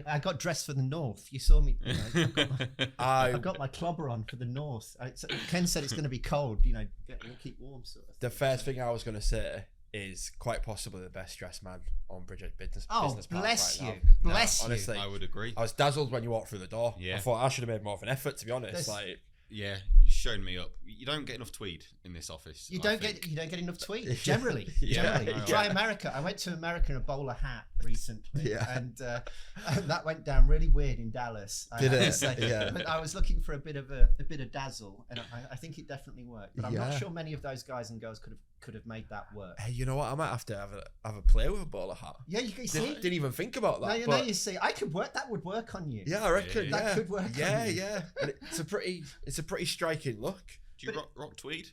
I got dressed for the North. You saw me. I got my clobber on for the North. Ken said it's going to be cold. Keep warm. Sort of the first thing I was going to say is quite possibly the best dressed man on Bridget Business Oh, Business Park bless right you. now. Bless you. Honestly, I would agree. I was dazzled when you walked through the door. Yeah. I thought I should have made more of an effort, to be honest. Yeah, you've shown me up. You don't get enough tweed in this office. You don't get enough tweed generally. Yeah. Generally, try America. I went to America in a bowler hat recently, Yeah. and that went down really weird in Dallas. Did it? Say. Yeah. But I was looking for a bit of dazzle, and I think it definitely worked. But I'm not sure many of those guys and girls could have made that work. Hey, you know what? I might have to have a play with a bowler hat. Yeah, you can see. Didn't even think about that. No, you see, I could work. That would work on you. Yeah, I reckon. That could work. Yeah, on you. yeah. And it's a pretty striking look. Do you rock tweed?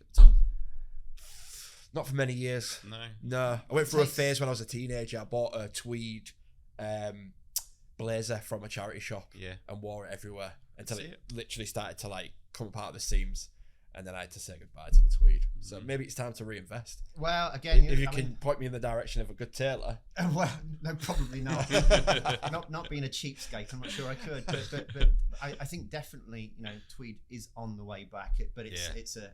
Not for many years. No. I went through a phase when I was a teenager. I bought a tweed blazer from a charity shop. Yeah. And wore it everywhere until it literally started to like come apart of the seams. And then I had to say goodbye to the tweed. So maybe it's time to reinvest. Well, again, if you can point me in the direction of a good tailor. Well, no, probably not. not being a cheapskate, I'm not sure I could. But I think definitely, tweed is on the way back. But it's a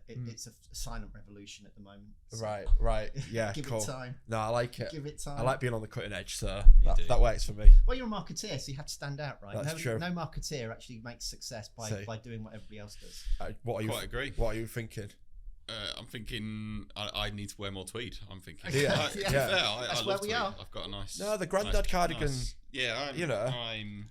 silent revolution at the moment. So Right. Yeah. Give cool. it time. No, I like it. Give it time. I like being on the cutting edge, so that works for me. Well, you're a marketeer, so you have to stand out, right? That's true. No marketeer actually makes success by doing what everybody else does. Quite agree. What are you thinking? I'm thinking I need to wear more tweed. I'm thinking. Yeah. That's where we are. I've got a nice. No, the granddad cardigan. Nice,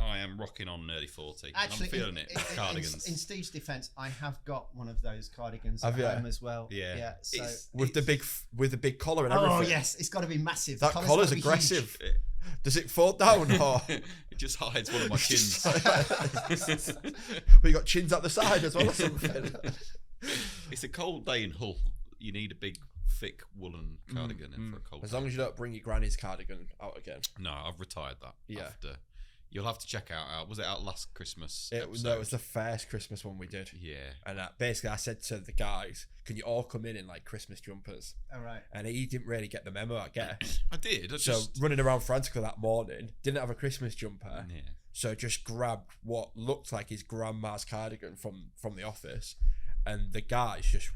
I am rocking on nearly 40. Actually, I'm feeling it. Cardigans. In Steve's defence, I have got one of those cardigans at home as well. Yeah. So with the big collar and everything. Oh yes, it's got to be massive. That collar's aggressive. Does it fall down or? It just hides one of my chins. We got chins at the side as well or something. It's a cold day in Hull. You need a big, thick woolen cardigan for a cold. As long as you don't bring your granny's cardigan out again. No, I've retired that. Yeah. You'll have to check out. Was it out last Christmas? It was the first Christmas one we did. Yeah. And basically, I said to the guys, "Can you all come in like Christmas jumpers?" All right. And he didn't really get the memo. I guess. I did. Running around frantically that morning, didn't have a Christmas jumper. Yeah. So just grabbed what looked like his grandma's cardigan from the office, and the guys just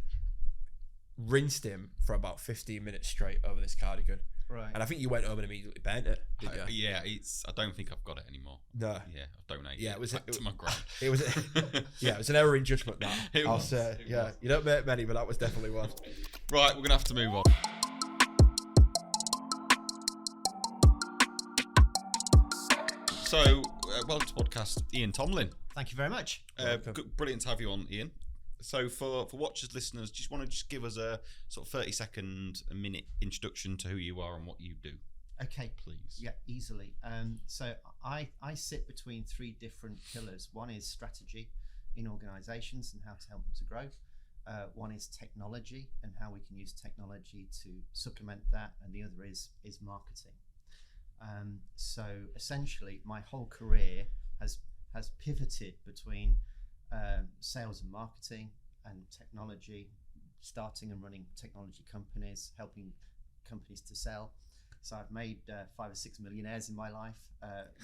rinsed him for about 15 minutes straight over this cardigan. Right. And I think you went home and immediately burnt it. Yeah, I don't think I've got it anymore. No. Yeah, I've donated. Yeah, it was to my grand. It was it was an error in judgment that. I'll say. Was. You don't make many, but that was definitely one. Right, we're gonna have to move on. So, welcome to podcast, Ian Tomlin. Thank you very much. Brilliant to have you on, Ian. So for watchers, listeners, just want to give us a sort of 30-second, a minute introduction to who you are and what you do. Okay, please. Yeah, easily. So I sit between three different pillars. One is strategy in organisations and how to help them to grow. One is technology and how we can use technology to supplement that, and the other is marketing. So essentially, my whole career has pivoted between sales and marketing and technology, starting and running technology companies, helping companies to sell. So I've made 5 or 6 millionaires in my life,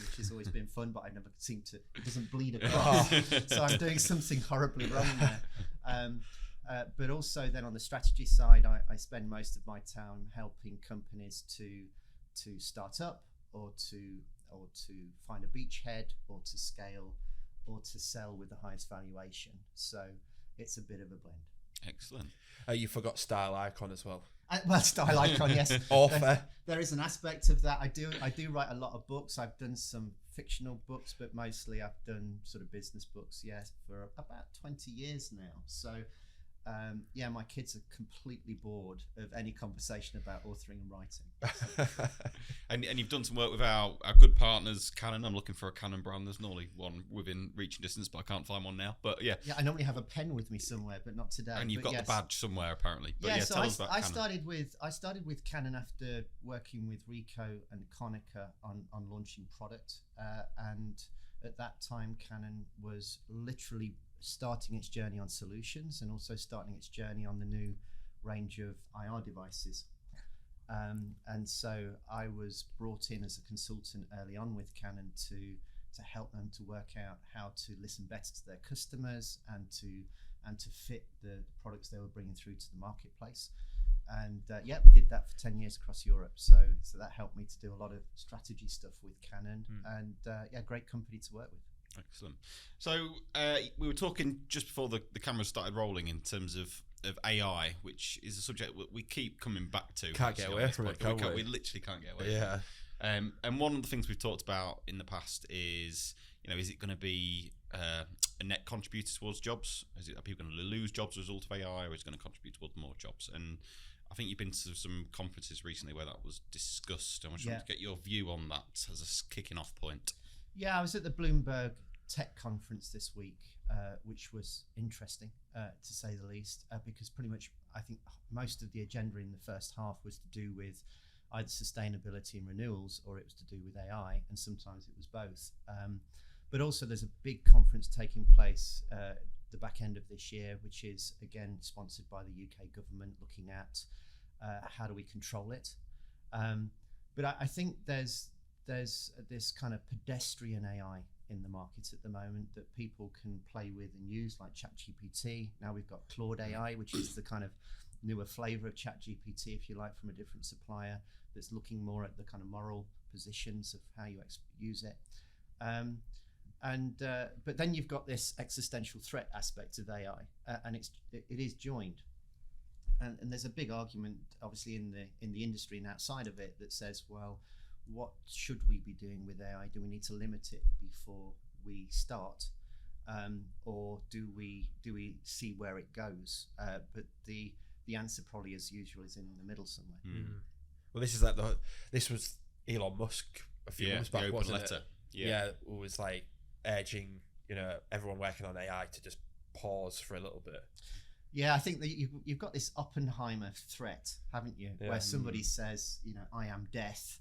which has always been fun, but I never seem to, it doesn't bleed across. So I'm doing something horribly wrong there. But also then on the strategy side, I spend most of my time helping companies to start up or to find a beachhead or to scale or to sell with the highest valuation. So it's a bit of a blend. Excellent. You forgot Style Icon as well. Well, Style Icon, yes. Author. There is an aspect of that. I do write a lot of books. I've done some fictional books, but mostly I've done sort of business books, yes, for about 20 years now. So my kids are completely bored of any conversation about authoring and writing. So. and you've done some work with our good partners, Canon. I'm looking for a Canon brand. There's normally one within reaching distance, but I can't find one now. But yeah. Yeah, I normally have a pen with me somewhere, but not today. And you've got the badge somewhere apparently. But so tell us about Canon. I started with Canon after working with Ricoh and Konica on launching product. And at that time, Canon was literally starting its journey on solutions and also starting its journey on the new range of IR devices. And so I was brought in as a consultant early on with Canon to help them to work out how to listen better to their customers and to fit the products they were bringing through to the marketplace. And we did that for 10 years across Europe. So that helped me to do a lot of strategy stuff with Canon, and great company to work with. Excellent. So we were talking just before the cameras started rolling in terms of AI, which is a subject we keep coming back to. Can't get away from it, can we? We literally can't get away Yeah. from it. And one of the things we've talked about in the past is, is it going to be a net contributor towards jobs? Are people going to lose jobs as a result of AI, or is it going to contribute towards more jobs? And I think you've been to some conferences recently where that was discussed. I just wanted to get your view on that as a kicking off point. Yeah, I was at the Bloomberg Tech Conference this week, which was interesting, to say the least, because pretty much I think most of the agenda in the first half was to do with either sustainability and renewals, or it was to do with AI, and sometimes it was both. But also there's a big conference taking place the back end of this year, which is again sponsored by the UK government, looking at how do we control it. But I think there's this kind of pedestrian AI in the market at the moment that people can play with and use, like ChatGPT. Now we've got Claude AI, which is the kind of newer flavor of ChatGPT, if you like, from a different supplier, that's looking more at the kind of moral positions of how you use it. But then you've got this existential threat aspect of AI, and it is joined. And there's a big argument, obviously, in the industry and outside of it, that says, well, what should we be doing with AI? Do we need to limit it before we start, or do we see where it goes? But the answer probably, as usual, is in the middle somewhere. Well, this was Elon Musk a few months back, wasn't it? Yeah, it was like urging everyone working on AI to just pause for a little bit. Yeah, I think that you've got this Oppenheimer threat, haven't you? Yeah. Where somebody says, I am death,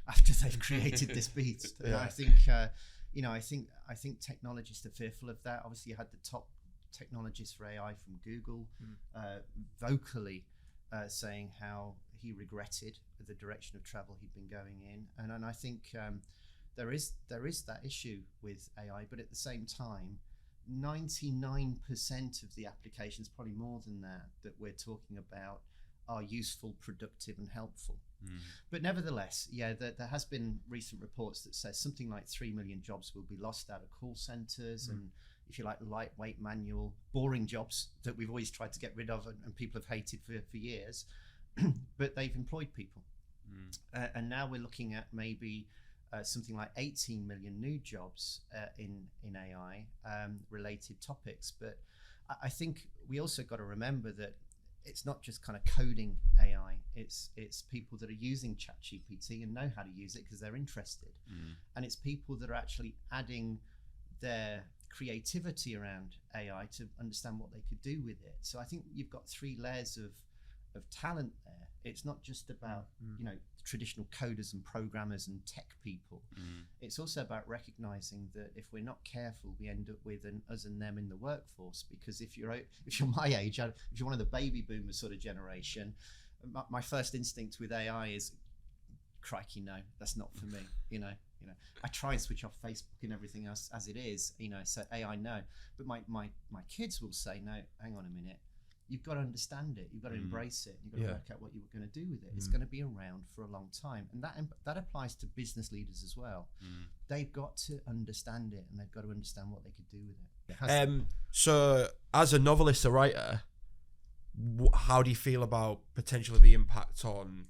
after they've created this beast. And I think, I think technologists are fearful of that. Obviously, you had the top technologist for AI from Google vocally saying how he regretted the direction of travel he'd been going in, and I think there is that issue with AI, but at the same time, 99% of the applications, probably more than that we're talking about, are useful, productive, and helpful. But nevertheless, there has been recent reports that says something like 3 million jobs will be lost out of call centers and, if you like, lightweight, manual, boring jobs that we've always tried to get rid of and people have hated for years. But they've employed people. And now we're looking at maybe something like 18 million new jobs in AI related topics. But I think we also got to remember that it's not just kind of coding AI, it's people that are using ChatGPT and know how to use it because they're interested. And it's people that are actually adding their creativity around AI to understand what they could do with it. So I think you've got 3 layers of talent there. It's not just about traditional coders and programmers and tech people. It's also about recognizing that if we're not careful, we end up with an us and them in the workforce. Because if you're my age, if you're one of the baby boomer sort of generation, my first instinct with AI is, crikey, no, that's not for me. I try and switch off Facebook and everything else as it is. So AI, no. But my kids will say, no, hang on a minute. You've got to understand it. You've got to embrace it. You've got to work out what you were going to do with it. It's going to be around for a long time, and that applies to business leaders as well. They've got to understand it, and they've got to understand what they could do with it. So, as a novelist, a writer, how do you feel about potentially the impact on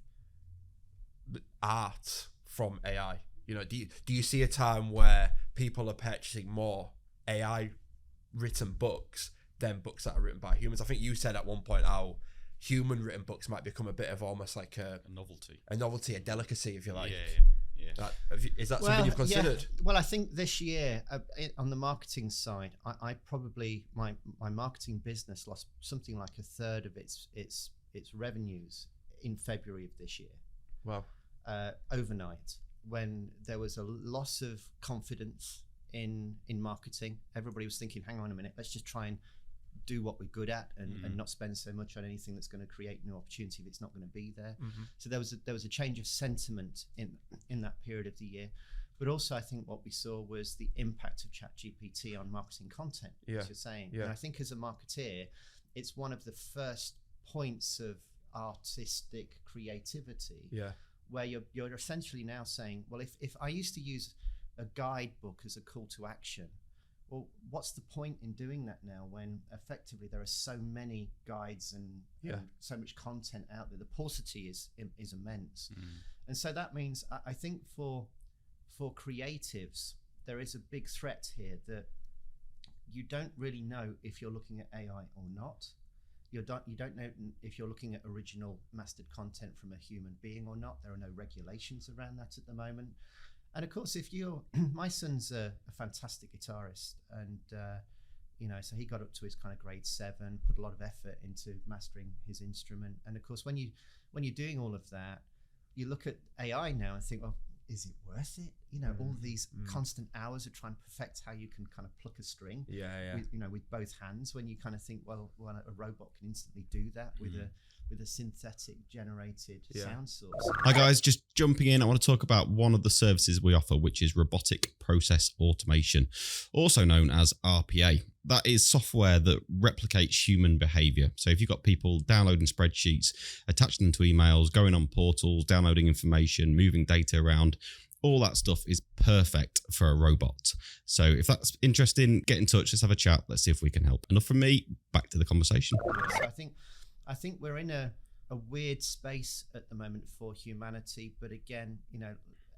art from AI? Do you see a time where people are purchasing more AI written books than books that are written by humans? I think you said at one point how human written books might become a bit of almost like a novelty, a delicacy, if you like. Yeah. Is that something you've considered? Yeah. Well, I think this year on the marketing side, I probably my marketing business lost something like a third of its revenues in February of this year. Wow. Overnight, when there was a loss of confidence in marketing, everybody was thinking, hang on a minute, let's just try and do what we're good at and not spend so much on anything that's going to create new opportunity if it's not going to be there. So there was a change of sentiment in that period of the year. But also, I think what we saw was the impact of ChatGPT on marketing content, as you're saying. And I think as a marketeer, it's one of the first points of artistic creativity where you're essentially now saying, well, if I used to use a guidebook as a call to action, well, what's the point in doing that now when effectively there are so many guides and so much content out there? The paucity is immense. And so that means I think for creatives, there is a big threat here that you don't really know if you're looking at AI or not. You don't know if you're looking at original mastered content from a human being or not. There are no regulations around that at the moment. And of course, if you're, my son's a fantastic guitarist, and so he got up to his kind of grade 7, put a lot of effort into mastering his instrument. And of course, when you're doing all of that, you look at AI now and think, well, is it worth it? All these constant hours of trying to perfect how you can kind of pluck a string with both hands, when you kind of think, well, a robot can instantly do that with a synthetic generated sound source. Hi guys, just jumping in, I want to talk about one of the services we offer, which is robotic process automation, also known as RPA. That is software that replicates human behavior. So if you've got people downloading spreadsheets, attaching them to emails, going on portals, downloading information, moving data around, all that stuff is perfect for a robot. So if that's interesting, get in touch, let's have a chat, let's see if we can help. Enough from me, back to the conversation. So I think we're in a weird space at the moment for humanity, but again,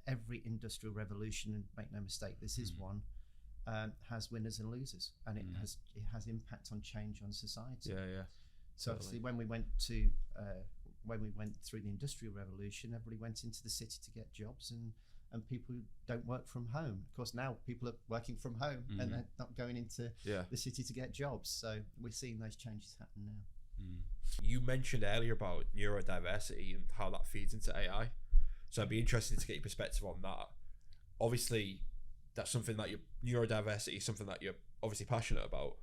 every industrial revolution, and make no mistake, this is one, has winners and losers, and it has impact on change on society. So obviously, when we went through the industrial revolution, everybody went into the city to get jobs, and people don't work from home. Of course, now people are working from home and they're not going into the city to get jobs. So we're seeing those changes happen now. You mentioned earlier about neurodiversity and how that feeds into AI. So it'd be interesting to get your perspective on that. Obviously, that's something that neurodiversity is something that you're obviously passionate about.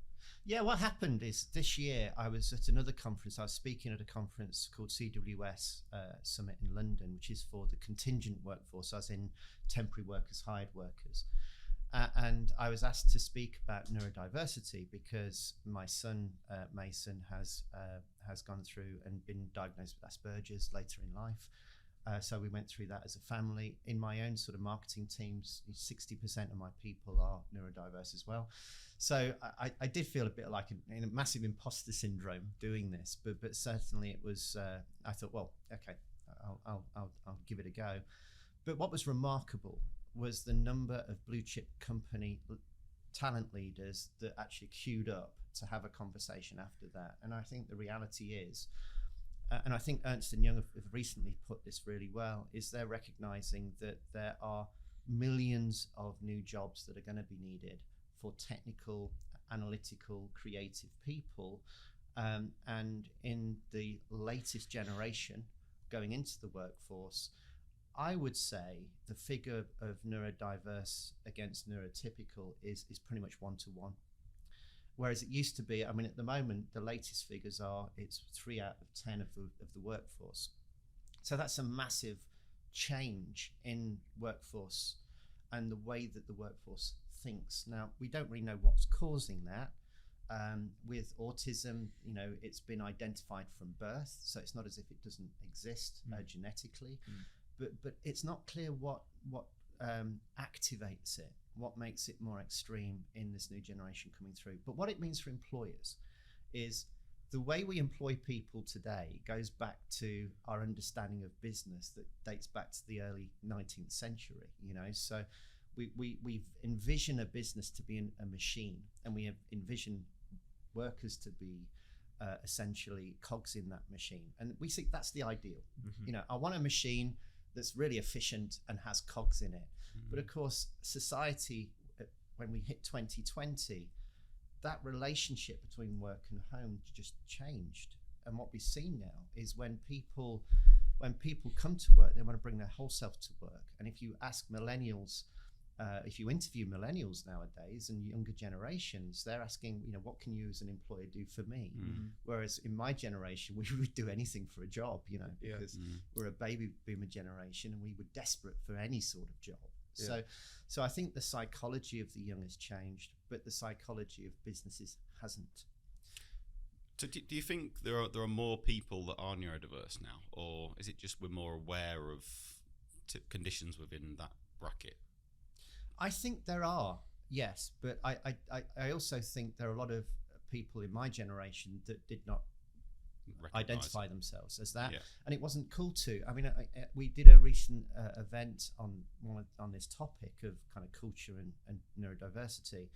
Yeah, what happened is this year I was at another conference. I was speaking at a conference called CWS Summit in London, which is for the contingent workforce, as in temporary workers, hired workers. And I was asked to speak about neurodiversity because my son Mason has gone through and been diagnosed with Asperger's later in life. So we went through that as a family. In my own sort of marketing teams, 60% of my people are neurodiverse as well. So I did feel a bit like in a massive imposter syndrome doing this, but certainly it was. I thought, well, okay, I'll give it a go. But what was remarkable was the number of blue chip company talent leaders that actually queued up to have a conversation after that. And I think the reality is, and I think Ernst & Young have recently put this really well, is they're recognizing that there are millions of new jobs that are going to be needed for technical, analytical, creative people. And in the latest generation going into the workforce, I would say the figure of neurodiverse against neurotypical is pretty much 1-to-1. Whereas it used to be, I mean, at the moment, the latest figures are it's 3 out of 10 of the workforce. So that's a massive change in workforce and the way that the workforce thinks. Now, we don't really know what's causing that. With autism, it's been identified from birth, so it's not as if it doesn't exist genetically. But it's not clear what activates it, what makes it more extreme in this new generation coming through. But what it means for employers is the way we employ people today goes back to our understanding of business that dates back to the early 19th century. So we envision a business to be a machine, and we envision workers to be essentially cogs in that machine. And we think that's the ideal. I want a machine that's really efficient and has cogs in it. But of course, society, when we hit 2020, that relationship between work and home just changed. And what we've seen now is when people come to work, they want to bring their whole self to work. And if you ask millennials if you interview millennials nowadays and younger generations, they're asking, what can you as an employer do for me? Whereas in my generation, we would do anything for a job, because we're a baby boomer generation and we were desperate for any sort of job. So I think the psychology of the young has changed, but the psychology of businesses hasn't. So do you think there are more people that are neurodiverse now, or is it just we're more aware of conditions within that bracket? I think there are, yes, but I also think there are a lot of people in my generation that did not identify themselves as that, and it wasn't cool to. I mean, we did a recent event on this topic of kind of culture and neurodiversity,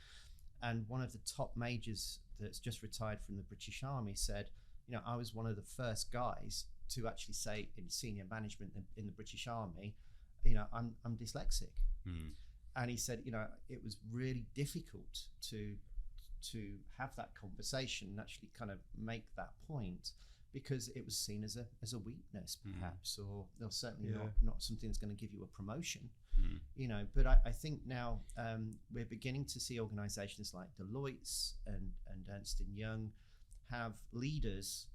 and one of the top majors that's just retired from the British Army said, I was one of the first guys to actually say in senior management in the British Army, I'm dyslexic. And he said, it was really difficult to have that conversation and actually kind of make that point, because it was seen as a weakness, perhaps, or certainly not something that's going to give you a promotion. But I think now we're beginning to see organizations like Deloitte's and Ernst & Young have leaders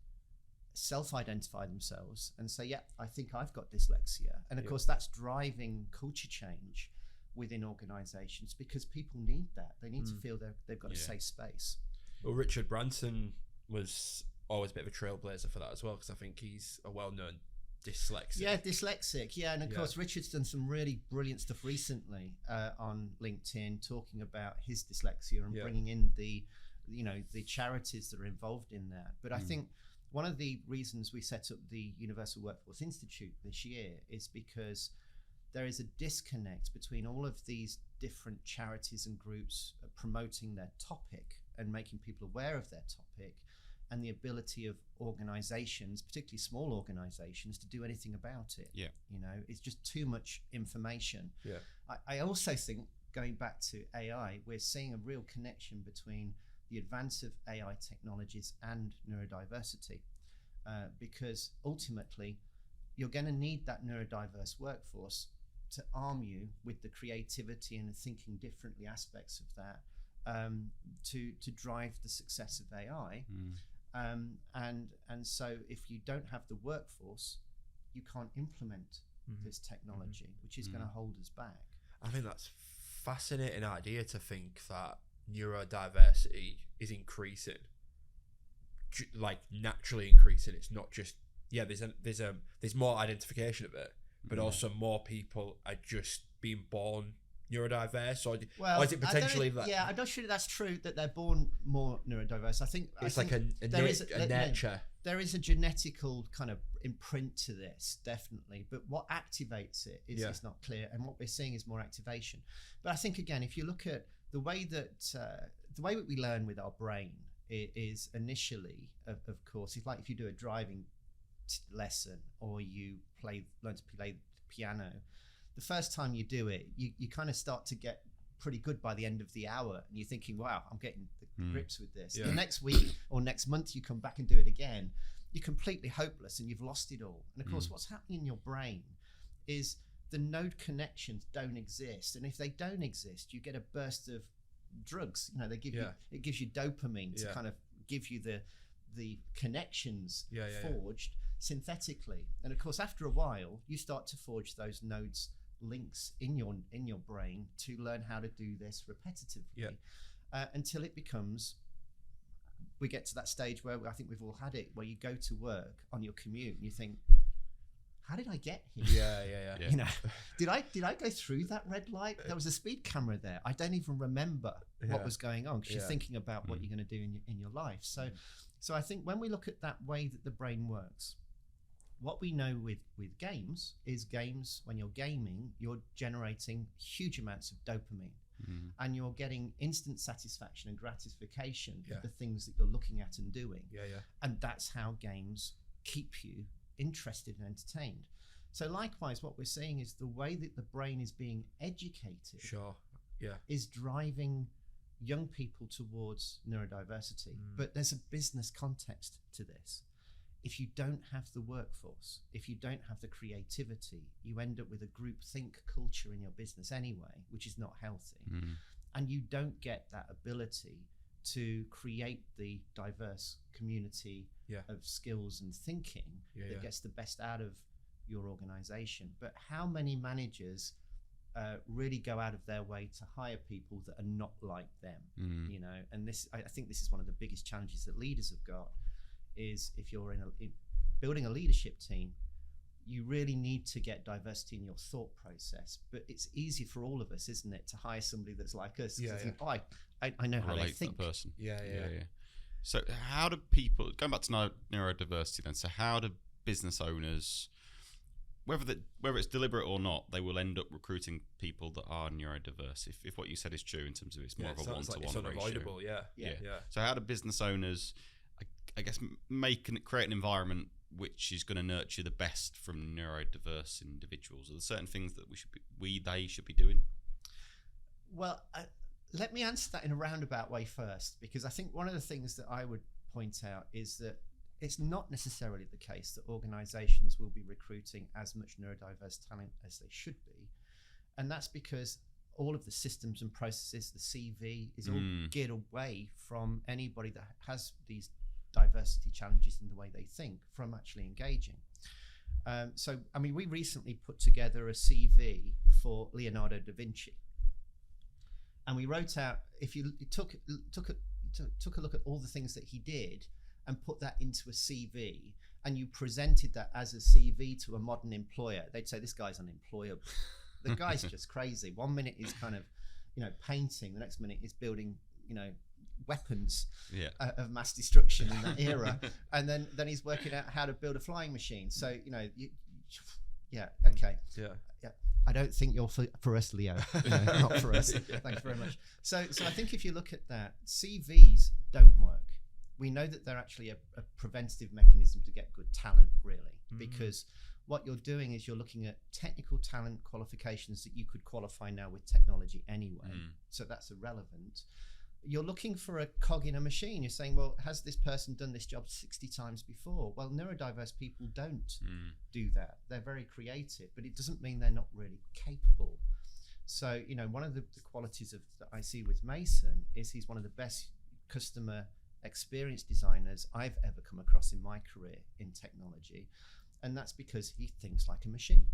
self-identify themselves and say, I think I've got dyslexia. And of course, that's driving culture change within organizations, because people need that. They need to feel they've got a safe space. Well, Richard Branson was always a bit of a trailblazer for that as well, because I think he's a well-known dyslexic. Yeah, dyslexic. Yeah, and of course, Richard's done some really brilliant stuff recently on LinkedIn, talking about his dyslexia and bringing in the charities that are involved in that. But I think one of the reasons we set up the Universal Workforce Institute this year is because there is a disconnect between all of these different charities and groups promoting their topic and making people aware of their topic, and the ability of organizations, particularly small organizations, to do anything about it. It's just too much information. I also think, going back to AI, we're seeing a real connection between the advance of AI technologies and neurodiversity, because ultimately you're going to need that neurodiverse workforce to arm you with the creativity and the thinking differently aspects of that, to drive the success of AI. And so if you don't have the workforce, you can't implement this technology, which is going to hold us back. I think that's a fascinating idea, to think that neurodiversity is increasing, like naturally increasing. It's not just there's more identification of it, but also more people are just being born neurodiverse, or is it potentially that? Yeah, I'm not sure that's true, that they're born more neurodiverse. I think it's like a nature. There is a genetical kind of imprint to this, definitely, but what activates it is not clear, and what we're seeing is more activation. But I think, again, if you look at the way that we learn with our brain, it is initially, of course, if you do a driving lesson, or you learn to play the piano, the first time you do it, you kind of start to get pretty good by the end of the hour, and you're thinking, wow, I'm getting the grips with this. The next week or next month you come back and do it again, you're completely hopeless and you've lost it all. And of course, what's happening in your brain is the node connections don't exist, and if they don't exist, you get a burst of drugs. They give you, it gives you dopamine to kind of give you the connections forged synthetically. And of course, after a while, you start to forge those nodes links in your brain to learn how to do this repetitively, until it becomes, we get to that stage where I think we've all had it, where you go to work on your commute and you think, how did I get here? Did I go through that red light? There was a speed camera there. I don't even remember what was going on, because you're thinking about what you're going to do in your life. So I think when we look at that way that the brain works, what we know with games is, when you're gaming, you're generating huge amounts of dopamine, and you're getting instant satisfaction and gratification of the things that you're looking at and doing. And that's how games keep you interested and entertained. So likewise, what we're seeing is the way that the brain is being educated is driving young people towards neurodiversity. But there's a business context to this. if you don't have the workforce, if you don't have the creativity, you end up with a groupthink culture in your business anyway, which is not healthy. And you don't get that ability to create the diverse community of skills and thinking that gets the best out of your organization. But how many managers really go out of their way to hire people that are not like them? You know, and this, I think this is one of the biggest challenges that leaders have got, is if you're in building a leadership team, you really need to get diversity in your thought process. But it's easy for all of us, isn't it, to hire somebody that's like us? Think, oh, I know how they think. That person. Yeah. So how do people, going back to neurodiversity then, so how do business owners, whether it's deliberate or not, they will end up recruiting people that are neurodiverse, if what you said is true in terms of it's more of a one-to-one it's unavoidable, ratio. Yeah. So how do business owners, I guess, create an environment which is going to nurture the best from neurodiverse individuals? Are there certain things that they should be doing? Well, let me answer that in a roundabout way first, because I think one of the things that I would point out is that it's not necessarily the case that organizations will be recruiting as much neurodiverse talent as they should be. And that's because all of the systems and processes, the CV, is all geared away from anybody that has these diversity challenges in the way they think from actually engaging. So, I mean, we recently put together a CV for Leonardo da Vinci. And we wrote out, if you took a look at all the things that he did and put that into a CV, and you presented that as a CV to a modern employer, they'd say, this guy's unemployable. The guy's just crazy. 1 minute he's kind of, painting. The next minute he's building, weapons of mass destruction in that era. And then he's working out how to build a flying machine. So, okay. Yeah. I don't think you're for us, Leo. Not for us. Thank you very much. So I think if you look at that, CVs don't work. We know that they're actually a preventative mechanism to get good talent, really, because what you're doing is you're looking at technical talent qualifications that you could qualify now with technology anyway. So that's irrelevant. You're looking for a cog in a machine. You're saying, well, has this person done this job 60 times before? Well, neurodiverse people don't do that. They're very creative, but it doesn't mean they're not really capable. So, one of the qualities that I see with Mason is he's one of the best customer experience designers I've ever come across in my career in technology. And that's because he thinks like a machine.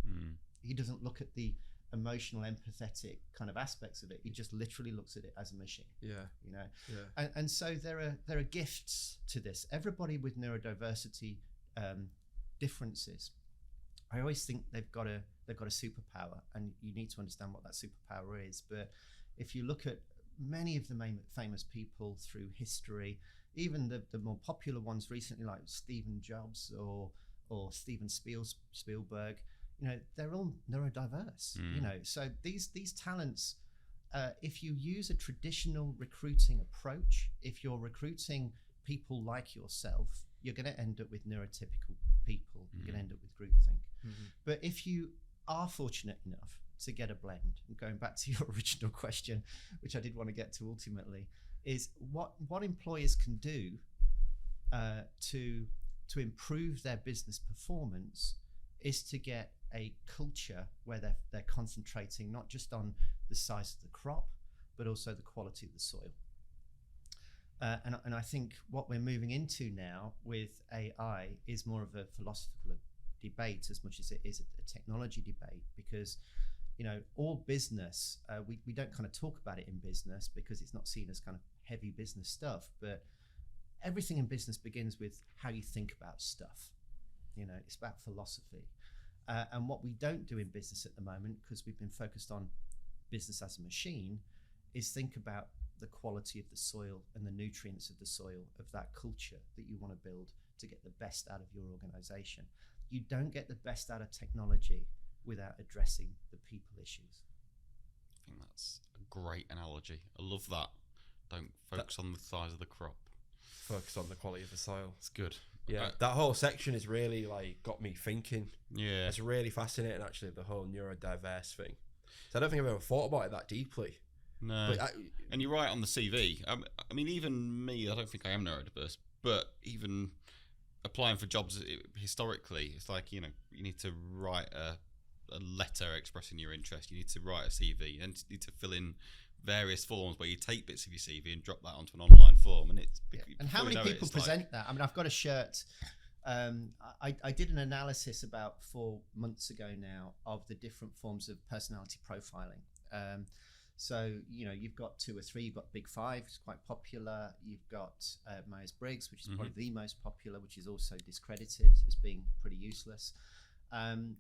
He doesn't look at the emotional, empathetic kind of aspects of it. He just literally looks at it as a machine. And so there are gifts to this. Everybody with neurodiversity differences, I always think they've got a superpower, and you need to understand what that superpower is. But if you look at many of the famous people through history, even the more popular ones recently, like Stephen Jobs or Steven Spielberg, they're all neurodiverse. So these talents, if you use a traditional recruiting approach, if you're recruiting people like yourself, you're going to end up with neurotypical people. You're going to end up with groupthink. But if you are fortunate enough to get a blend, and going back to your original question, which I did want to get to ultimately, is what employers can do to improve their business performance is to get a culture where they're concentrating not just on the size of the crop, but also the quality of the soil. And I think what we're moving into now with AI is more of a philosophical debate as much as it is a technology debate, because all business, we don't kind of talk about it in business because it's not seen as kind of heavy business stuff, but everything in business begins with how you think about stuff. It's about philosophy. And what we don't do in business at the moment, because we've been focused on business as a machine, is think about the quality of the soil and the nutrients of the soil, of that culture that you want to build to get the best out of your organization. You don't get the best out of technology without addressing the people issues. I think that's a great analogy. I love that. Don't focus on the size of the crop. Focus on the quality of the soil. It's good. Yeah, that whole section has really got me thinking. Yeah, it's really fascinating actually, the whole neurodiverse thing. So I don't think I've ever thought about it that deeply. No, and you're right on the CV. I mean, even me, I don't think I am neurodiverse, but even applying for jobs historically, it's like, you need to write a letter expressing your interest. You need to write a CV, and you need to fill in various forms where you take bits of your CV and drop that onto an online form. And it's and how many people present that? I mean, I've got a shirt. I did an analysis about 4 months ago now of the different forms of personality profiling. So, you've got 2 or 3. You've got Big Five, it's quite popular. You've got Myers-Briggs, which is probably the most popular, which is also discredited as being pretty useless. And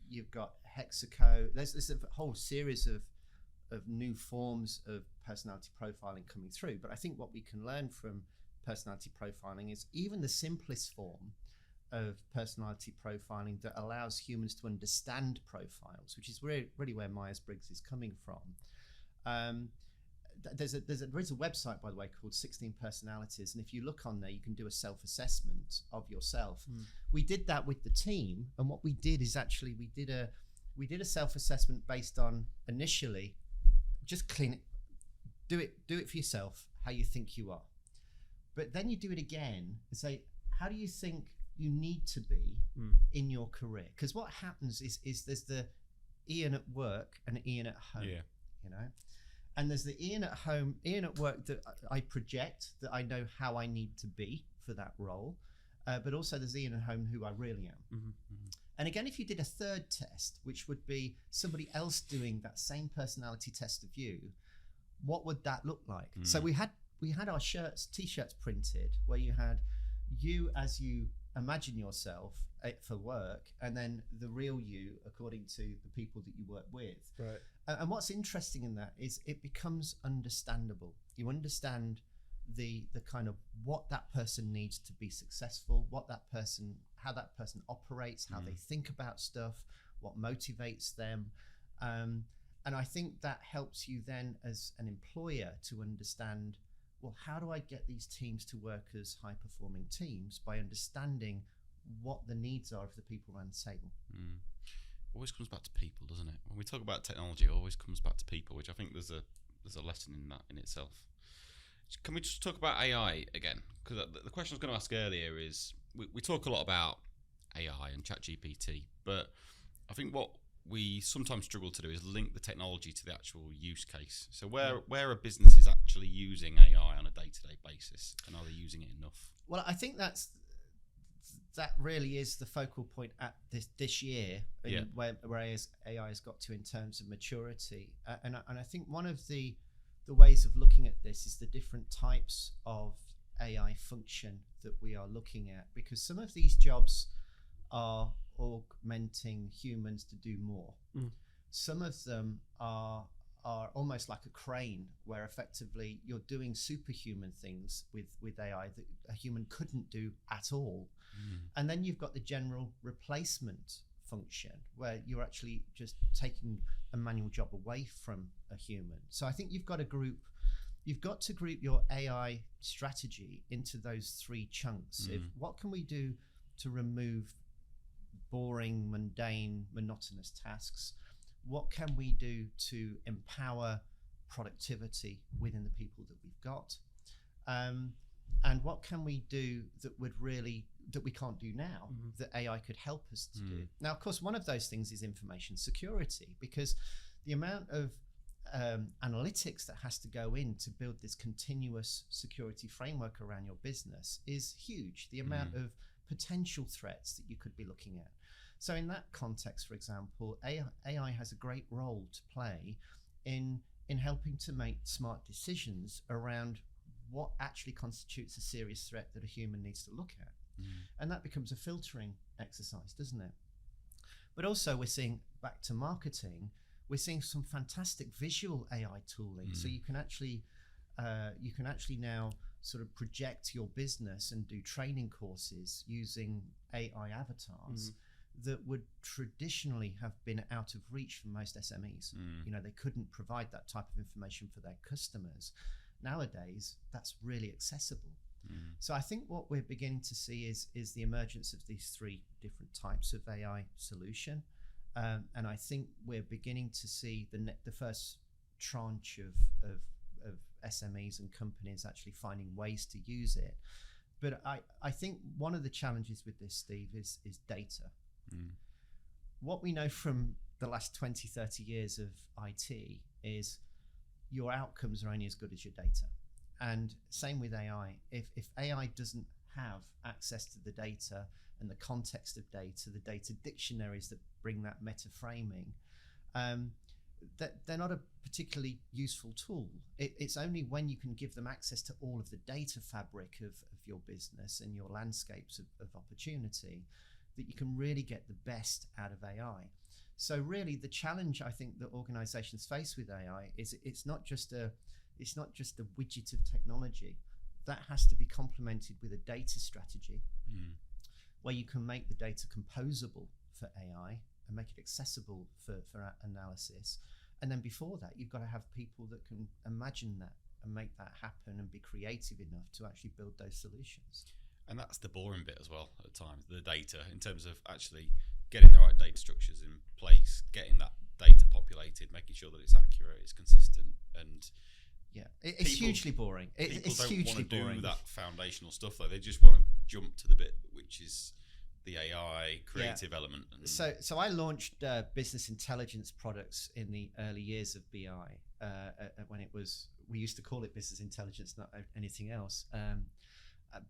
you've got Hexaco. There's a whole series of new forms of personality profiling coming through. But I think what we can learn from personality profiling is even the simplest form of personality profiling that allows humans to understand profiles, which is really where Myers-Briggs is coming from. There is a website, by the way, called 16 Personalities, and if you look on there, you can do a self-assessment of yourself. We did that with the team, and what we did is actually we did a self-assessment based on initially just clean it, do it for yourself, how you think you are, but then you do it again and say, how do you think you need to be in your career? Because what happens is there's the Ian at work and Ian at home. And there's the Ian at home, Ian at work that I project, that I know how I need to be for that role, but also there's Ian at home who I really am. And again, if you did a third test, which would be somebody else doing that same personality test of you, what would that look like? So we had our t-shirts printed where you had you as you imagine yourself for work, and then the real you according to the people that you work with. Right. And what's interesting in that is it becomes understandable. You understand the kind of what that person needs to be successful, how that person operates, how they think about stuff, what motivates them. And I think that helps you then as an employer to understand, well, how do I get these teams to work as high performing teams? By understanding what the needs are of the people around the table. Always comes back to people, doesn't it? When we talk about technology, it always comes back to people, which I think there's a lesson in that in itself. Can we just talk about AI again? Because the question I was going to ask earlier is, we talk a lot about AI and ChatGPT, but I think what we sometimes struggle to do is link the technology to the actual use case. So where are businesses actually using AI on a day-to-day basis, and are they using it enough? Well, I think that really is the focal point at this year, where AI has got to in terms of maturity. And I think one of the ways of looking at this is the different types of AI function that we are looking at, because some of these jobs are augmenting humans to do more. Some of them are almost like a crane, where effectively you're doing superhuman things with AI that a human couldn't do at all. And then you've got the general replacement function, where you're actually just taking a manual job away from a human. So I think you've got to group your AI strategy into those 3 chunks. What can we do to remove boring, mundane, monotonous tasks? What can we do to empower productivity within the people that we've got? And what can we do that we can't do now, that AI could help us to do? Now, of course, one of those things is information security, because the amount of analytics that has to go in to build this continuous security framework around your business is huge. The amount of potential threats that you could be looking at. So in that context, for example, AI has a great role to play in helping to make smart decisions around what actually constitutes a serious threat that a human needs to look at. And that becomes a filtering exercise, doesn't it? But also we're seeing, back to marketing, we're seeing some fantastic visual AI tooling. So you can actually now sort of project your business and do training courses using AI avatars that would traditionally have been out of reach for most SMEs. They couldn't provide that type of information for their customers. Nowadays, that's really accessible. So I think what we're beginning to see is the emergence of these 3 different types of AI solution. And I think we're beginning to see the first tranche of SMEs and companies actually finding ways to use it. But I think one of the challenges with this, Steve, is data. What we know from the last 20, 30 years of IT is your outcomes are only as good as your data. And same with AI. If AI doesn't have access to the data and the context of data, the data dictionaries that bring that meta framing, that they're not a particularly useful tool. It's only when you can give them access to all of the data fabric of your business and your landscapes of opportunity that you can really get the best out of AI. So really the challenge I think that organizations face with AI is it's not just a widget of technology. That has to be complemented with a data strategy where you can make the data composable for AI and make it accessible for analysis. And then before that, you've got to have people that can imagine that and make that happen and be creative enough to actually build those solutions. And that's the boring bit as well at times, the data, in terms of actually getting the right data structures in place, getting that data populated, making sure that it's accurate, it's consistent, and yeah, it's hugely boring. It's hugely boring. People don't want to do that foundational stuff though. They just want to jump to the bit which is the AI creative element. And so I launched business intelligence products in the early years of BI when it was, we used to call it business intelligence, not anything else.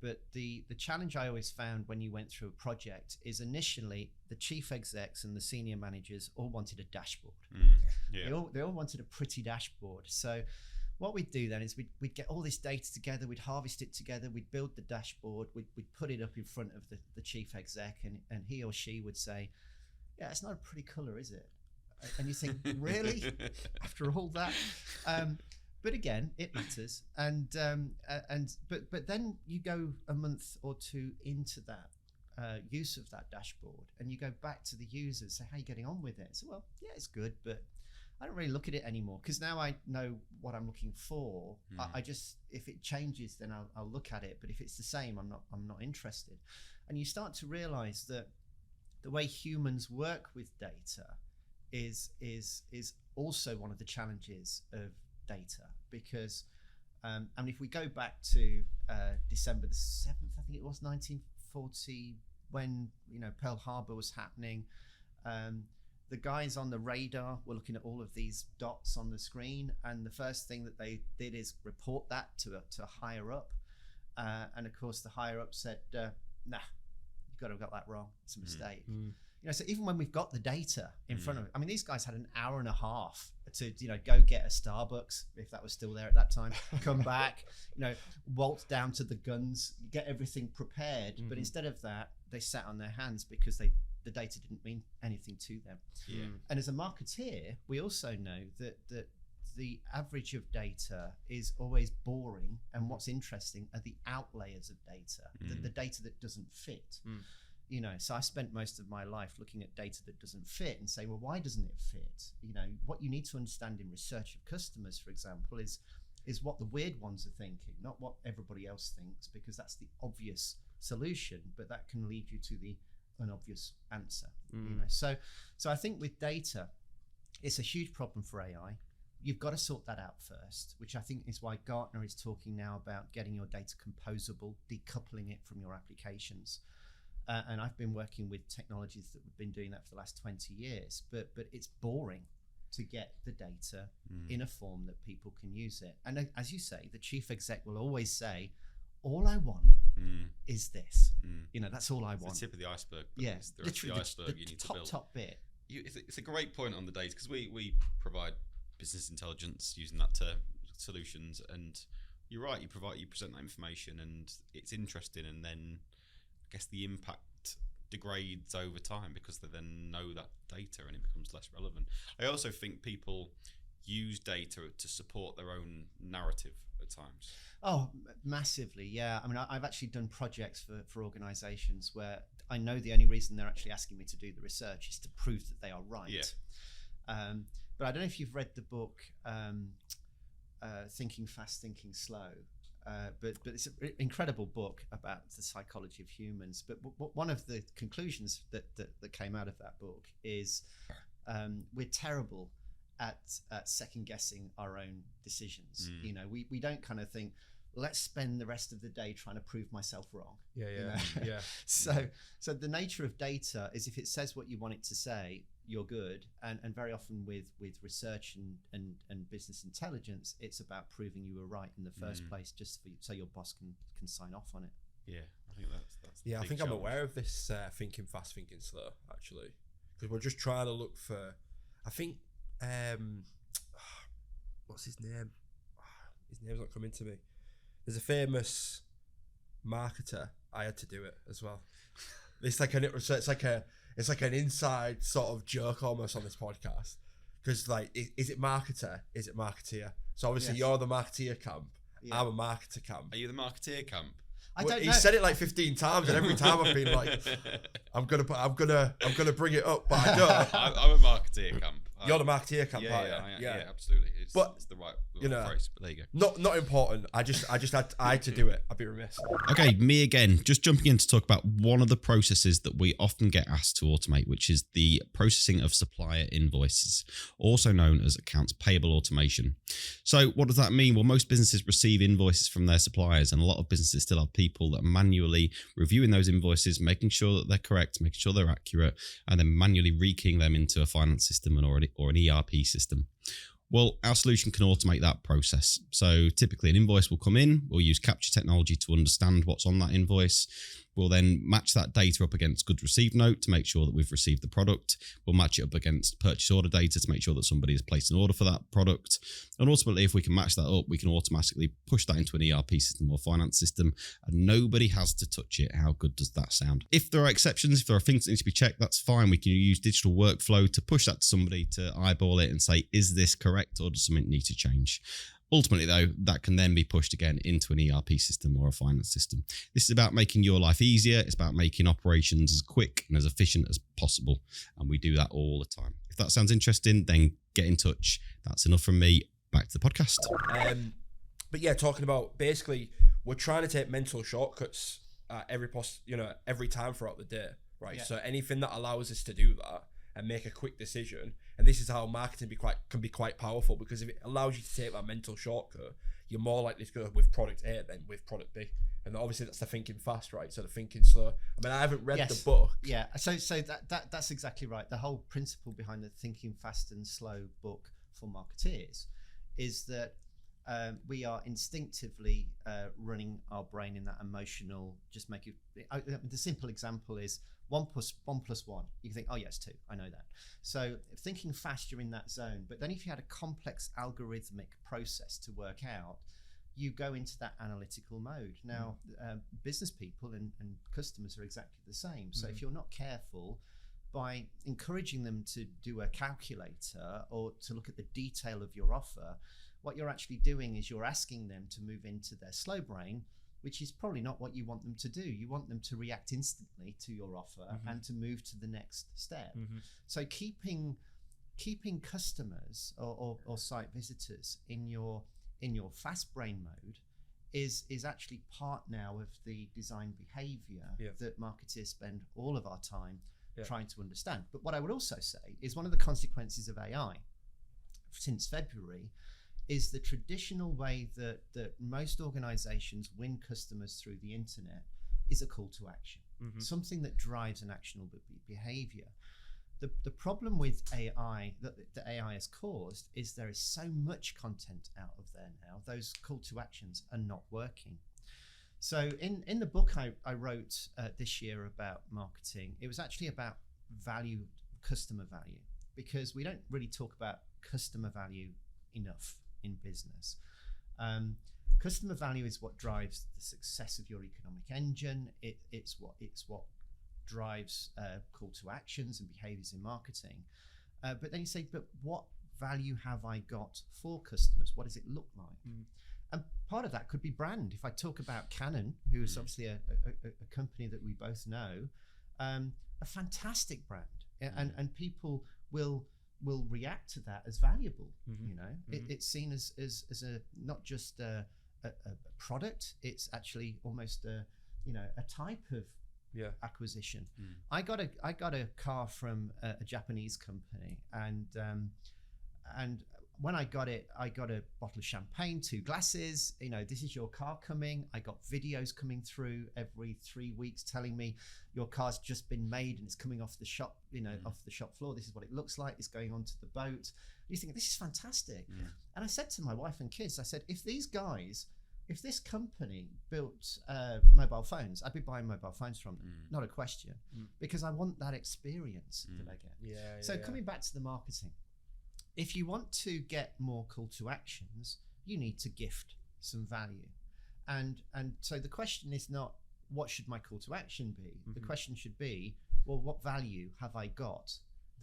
But the challenge I always found when you went through a project is initially the chief execs and the senior managers all wanted a dashboard. They all wanted a pretty dashboard. So what we'd do then is we'd get all this data together, we'd harvest it together, we'd build the dashboard, we'd put it up in front of the chief exec, and he or she would say, yeah, it's not a pretty color, is it? And you think, really? After all that? But again, it matters, but then you go a month or two into that use of that dashboard, and you go back to the user and say, "How are you getting on with it?" So, well, yeah, it's good, but I don't really look at it anymore because now I know what I'm looking for. I just, if it changes, then I'll look at it. But if it's the same, I'm not interested. And you start to realize that the way humans work with data is also one of the challenges of data, because if we go back to December the 7th, I think it was 1940, when Pearl Harbor was happening, the guys on the radar were looking at all of these dots on the screen, and the first thing that they did is report that to a higher up, and of course the higher up said, nah, you've got to have got that wrong, it's a mistake. So even when we've got the data in front of it, I mean, these guys had an hour and a half to, go get a Starbucks, if that was still there at that time, come back, waltz down to the guns, get everything prepared. But instead of that, they sat on their hands because the data didn't mean anything to them. And as a marketeer, we also know that the average of data is always boring, and what's interesting are the outlayers of data, the data that doesn't fit. So I spent most of my life looking at data that doesn't fit and say, well, why doesn't it fit? What you need to understand in research of customers, for example, is what the weird ones are thinking, not what everybody else thinks, because that's the obvious solution, but that can lead you to the unobvious answer. So I think with data, it's a huge problem for AI. You've got to sort that out first, which I think is why Gartner is talking now about getting your data composable, decoupling it from your applications. And I've been working with technologies that have been doing that for the last 20 years, but it's boring to get the data in a form that people can use it. And as you say, the chief exec will always say, all I want is this. That's all I want. It's the tip of the iceberg. Yeah, the rest of the iceberg you need to build. Top bit. It's a great point on the data, because we provide business intelligence using that to solutions, and you're right, you present that information and it's interesting, and then I guess the impact degrades over time because they then know that data and it becomes less relevant. I also think people use data to support their own narrative at times. Oh, massively, yeah. I mean, I've actually done projects for organizations where I know the only reason they're actually asking me to do the research is to prove that they are right. But I don't know if you've read the book Thinking Fast, Thinking Slow. But it's an incredible book about the psychology of humans. But one of the conclusions that came out of that book is we're terrible at second guessing our own decisions. We don't kind of think, let's spend the rest of the day trying to prove myself wrong. Yeah. Yeah. So the nature of data is, if it says what you want it to say, you're good. And very often with research and business intelligence, it's about proving you were right in the first place, just so your boss can sign off on it. Yeah, I think that's yeah. I think I'm challenge. aware of this thinking fast, thinking slow, actually, because we're just trying to look for. I think what's his name? His name's not coming to me. There's a famous marketer. I had to do it as well. It's like an inside sort of joke almost on this podcast, because like, is it marketer? Is it marketeer? So obviously you're the marketeer camp. Yeah. I'm a marketer camp. Are you the marketeer camp? I don't know. He said it like 15 times, and every time I've been like, I'm gonna bring it up, but I don't. I'm a marketeer camp. You're the marketeer camp, yeah, absolutely. It's the right phrase, but there you go. Not important. I had to do it. I'd be remiss. Okay, me again. Just jumping in to talk about one of the processes that we often get asked to automate, which is the processing of supplier invoices, also known as accounts payable automation. So what does that mean? Well, most businesses receive invoices from their suppliers, and a lot of businesses still have people that are manually reviewing those invoices, making sure that they're correct, making sure they're accurate, and then manually rekeying them into a finance system or an ERP system. Well, our solution can automate that process. So typically an invoice will come in, we'll use capture technology to understand what's on that invoice. We'll then match that data up against goods received note to make sure that we've received the product. We'll match it up against purchase order data to make sure that somebody has placed an order for that product. And ultimately, if we can match that up, we can automatically push that into an ERP system or finance system, and nobody has to touch it. How good does that sound? If there are exceptions, if there are things that need to be checked, that's fine. We can use digital workflow to push that to somebody to eyeball it and say, is this correct, or does something need to change? Ultimately, though, that can then be pushed again into an ERP system or a finance system. This is about making your life easier. It's about making operations as quick and as efficient as possible. And we do that all the time. If that sounds interesting, then get in touch. That's enough from me. Back to the podcast. But yeah, talking about, basically, we're trying to take mental shortcuts every time throughout the day, right? Yeah. So anything that allows us to do that and make a quick decision. And this is how marketing can be quite powerful, because if it allows you to take that mental shortcut, you're more likely to go with product A than with product B. And obviously that's the thinking fast, right? So the thinking slow. I mean, I haven't read the book. Yeah, so that's exactly right. The whole principle behind the thinking fast and slow book for marketeers is that we are instinctively running our brain in that emotional, the simple example is 1 + 1 + 1. You can think, oh yes, 2. I know that. So thinking fast, you're in that zone. But then if you had a complex algorithmic process to work out, you go into that analytical mode. Now, business people and customers are exactly the same. So if you're not careful, by encouraging them to do a calculator or to look at the detail of your offer, what you're actually doing is you're asking them to move into their slow brain, which is probably not what you want them to do. You want them to react instantly to your offer and to move to the next step. So keeping customers or site visitors in your fast brain mode is actually part now of the design behavior that marketers spend all of our time trying to understand. But what I would also say is one of the consequences of AI since February is the traditional way that most organizations win customers through the internet is a call to action, something that drives an actionable behavior. The problem with AI that AI has caused is there is so much content out of there now, those call to actions are not working. So in the book I wrote this year about marketing, it was actually about customer value, because we don't really talk about customer value enough in business. Customer value is what drives the success of your economic engine. It's what drives call to actions and behaviors in marketing. But then you say, but what value have I got for customers? What does it look like? And part of that could be brand. If I talk about Canon, who is obviously a company that we both know, a fantastic brand, and people will react to that as valuable. It's seen as a not just a product, it's actually almost a type of acquisition. I got a car from a Japanese company, and when I got it, I got a bottle of champagne, 2 glasses. This is your car coming. I got videos coming through every 3 weeks telling me your car's just been made and it's coming off the shop, off the shop floor. This is what it looks like. It's going onto the boat. And you think, this is fantastic. And I said to my wife and kids, I said, if this company built mobile phones, I'd be buying mobile phones from them, not a question, because I want that experience that I get. Coming back to the marketing, if you want to get more call to actions, you need to gift some value. And so the question is not, what should my call to action be? The question should be, well, what value have I got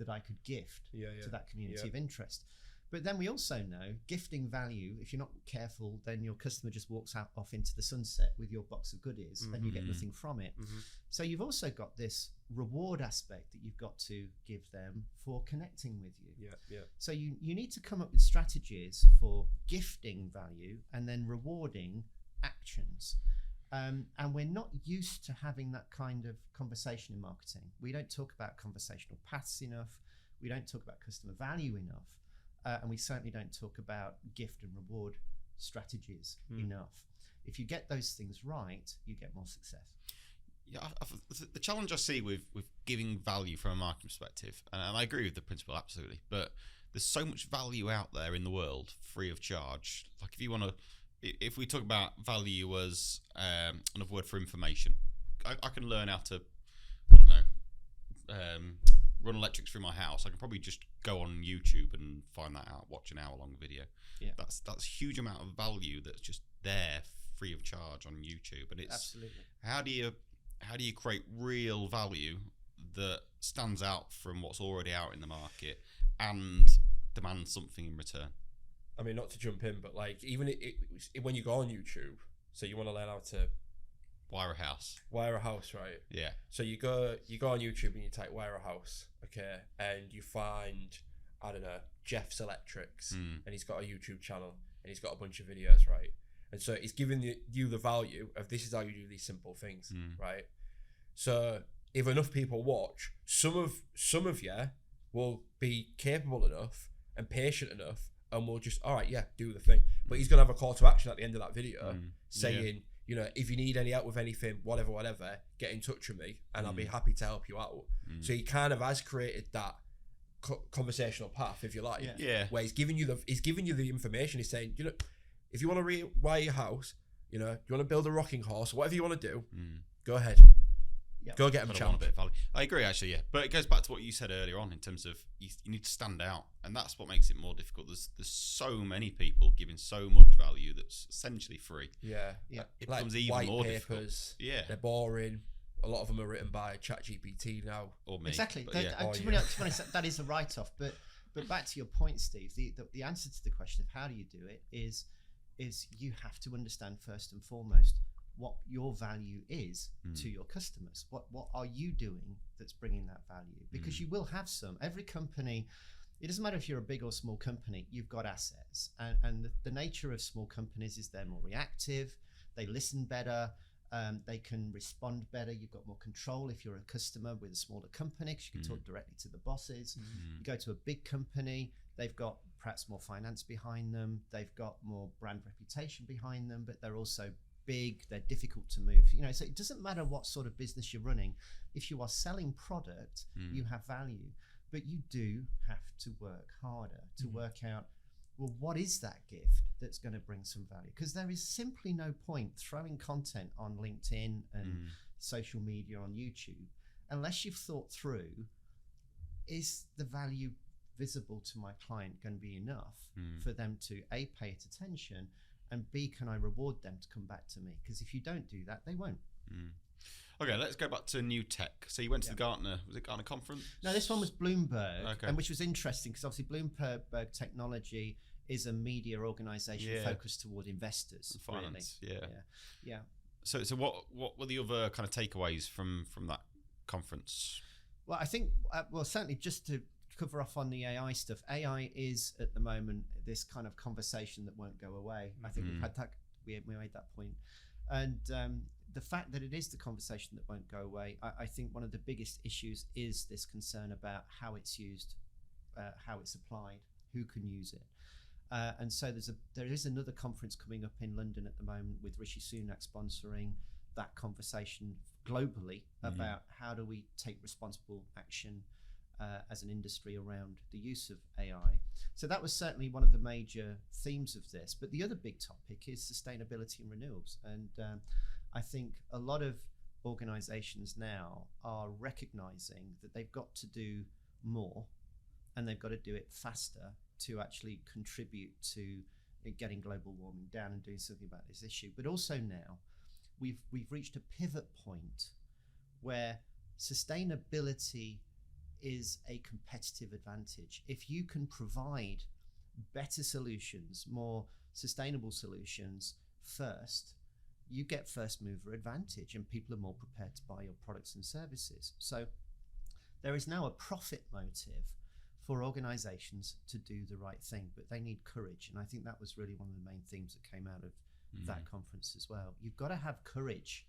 that I could gift to that community of interest? But then we also know gifting value, if you're not careful, then your customer just walks off into the sunset with your box of goodies and you get nothing from it. So you've also got this reward aspect that you've got to give them for connecting with you. So you need to come up with strategies for gifting value and then rewarding actions. And we're not used to having that kind of conversation in marketing. We don't talk about conversational paths enough. We don't talk about customer value enough. And we certainly don't talk about gift and reward strategies enough. If you get those things right, you get more success. Yeah, the challenge I see with giving value from a marketing perspective, and I agree with the principle absolutely, but there's so much value out there in the world free of charge. Like if we talk about value as another word for information, I can learn how to, run electrics through my house. I can probably just go on YouTube and find that out, watch an hour-long video. That's a huge amount of value that's just there free of charge on YouTube. And it's absolutely, how do you create real value that stands out from what's already out in the market and demand something in return? I mean, not to jump in, but like even when you go on YouTube, so you want to learn how to wire a house, right? Yeah. So you go on YouTube and you type wire a house, okay, and you find, I don't know, Jeff's Electrics, and he's got a YouTube channel and he's got a bunch of videos, right? And so it's giving you the value of this is how you do these simple things, right? So if enough people watch, some of you will be capable enough and patient enough and will just, all right, yeah, do the thing. But he's gonna have a call to action at the end of that video saying, if you need any help with anything, whatever, get in touch with me and I'll be happy to help you out. So he kind of has created that conversational path, if you like, where he's giving you the information. He's saying, if you want to rewire your house, you want to build a rocking horse, whatever you want to do, go ahead. Go get him a chance. I agree, actually, yeah. But it goes back to what you said earlier on in terms of you need to stand out, and that's what makes it more difficult. There's so many people giving so much value that's essentially free. Yeah. It becomes even more difficult. Yeah, they're boring. A lot of them are written by ChatGPT now, or me. Exactly. To be honest, that is a write-off. But back to your point, Steve. The answer to the question of how do you do it is you have to understand first and foremost what your value is to your customers. What are you doing that's bringing that value? Because you will have some. Every company, it doesn't matter if you're a big or small company, you've got assets. And the nature of small companies is they're more reactive, they listen better, they can respond better. You've got more control if you're a customer with a smaller company because you can talk directly to the bosses. You go to a big company, they've got perhaps more finance behind them, they've got more brand reputation behind them, but they're also big, they're difficult to move. So it doesn't matter what sort of business you're running. If you are selling product, you have value, but you do have to work harder to work out, well, what is that gift that's going to bring some value? Because there is simply no point throwing content on LinkedIn and social media on YouTube unless you've thought through, is the value visible to my client going to be enough for them to A, pay it attention, and B, can I reward them to come back to me? Because if you don't do that, they won't. Okay, let's go back to new tech. So you went to the Gartner, was it Gartner conference? No, this one was Bloomberg, and which was interesting because obviously Bloomberg Technology is a media organisation focused toward investors. And finance, really. Yeah. So what were the other kind of takeaways from that conference? Well, I think, certainly just to cover off on the AI stuff, AI is at the moment this kind of conversation that won't go away. I think we've had that, we made that point. And the fact that it is the conversation that won't go away, I think one of the biggest issues is this concern about how it's used, how it's applied, who can use it. And so there is another conference coming up in London at the moment with Rishi Sunak sponsoring that conversation globally about how do we take responsible action as an industry around the use of AI. So that was certainly one of the major themes of this. But the other big topic is sustainability and renewals. And I think a lot of organizations now are recognizing that they've got to do more and they've got to do it faster to actually contribute to getting global warming down and doing something about this issue. But also now we've reached a pivot point where sustainability is a competitive advantage. If you can provide better solutions, more sustainable solutions first, you get first mover advantage and people are more prepared to buy your products and services. So there is now a profit motive for organizations to do the right thing, but they need courage. And I think that was really one of the main themes that came out of that conference as well. You've got to have courage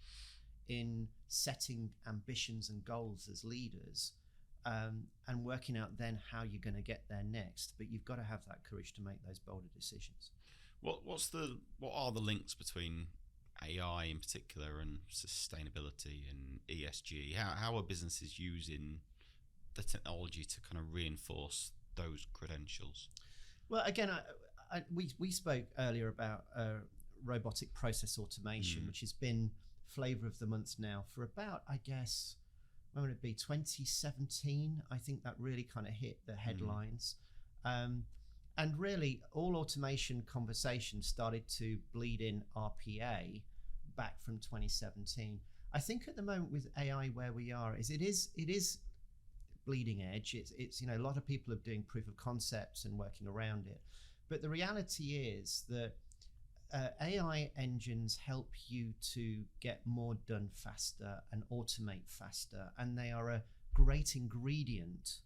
in setting ambitions and goals as leaders, and working out then how you're going to get there next. But you've got to have that courage to make those bolder decisions. What are the links between AI in particular and sustainability and ESG? How are businesses using the technology to kind of reinforce those credentials? Well, again, we spoke earlier about robotic process automation, which has been flavour of the month now for about, I guess, when would it be, 2017? I think that really kind of hit the headlines. And really, all automation conversations started to bleed in RPA back from 2017. I think at the moment with AI, where we are is it is bleeding edge. It's a lot of people are doing proof of concepts and working around it. But the reality is that AI engines help you to get more done faster and automate faster, and they are a great ingredient